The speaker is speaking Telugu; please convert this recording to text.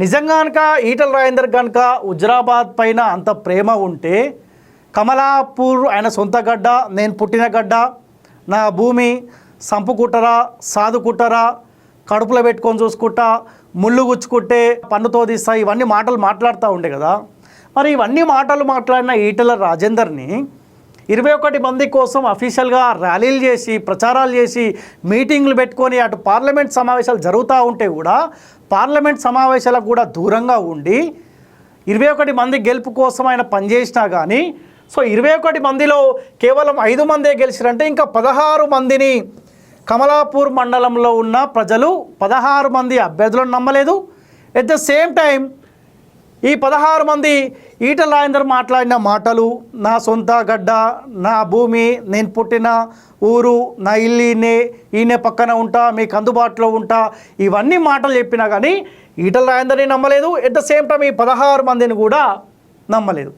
నిజంగా కనుక ఈటల రాజేందర్ కనుక హుజరాబాద్ పైన అంత ప్రేమ ఉంటే కమలాపూర్ ఆయన సొంత గడ్డ, నేను పుట్టిన గడ్డ, నా భూమి సంపుకుంటారా సాదుకుంటారా, కడుపులో పెట్టుకొని చూసుకుంటా, ముళ్ళు గుచ్చుకుంటే పన్నుతో తీస్తా, ఇవన్నీ మాటలు మాట్లాడుతూ ఉండే కదా. మరి ఇవన్నీ మాటలు మాట్లాడిన ఈటల రాజేందర్ని 21 మంది కోసం అఫీషియల్గా ర్యాలీలు చేసి ప్రచారాలు చేసి మీటింగ్లు పెట్టుకొని అటు పార్లమెంట్ సమావేశాలు జరుగుతూ ఉంటే కూడా పార్లమెంట్ సమావేశాలకు కూడా దూరంగా ఉండి 21 మంది గెలుపు కోసం ఆయన పనిచేసినా కానీ, సో 21 మందిలో కేవలం 5 మందే గెలిచారంటే ఇంకా 16 మందిని కమలాపూర్ మండలంలో ఉన్న ప్రజలు 16 మంది అభ్యర్థులను నమ్మలేదు. ఎట్ ద సేమ్ టైం ఈ 16 మంది ఈటల రాజేందర్ మాట్లాడిన మాటలు, నా సొంత గడ్డ, నా భూమి, నేను పుట్టిన ఊరు, నా ఇల్లు ఈయనే పక్కన ఉంటా, మీకు అందుబాటులో ఉంటా, ఇవన్నీ మాటలు చెప్పినా కానీ ఈటల రాజేందర్ని నమ్మలేదు. ఎట్ ద సేమ్ టైం ఈ 16 మందిని కూడా నమ్మలేదు.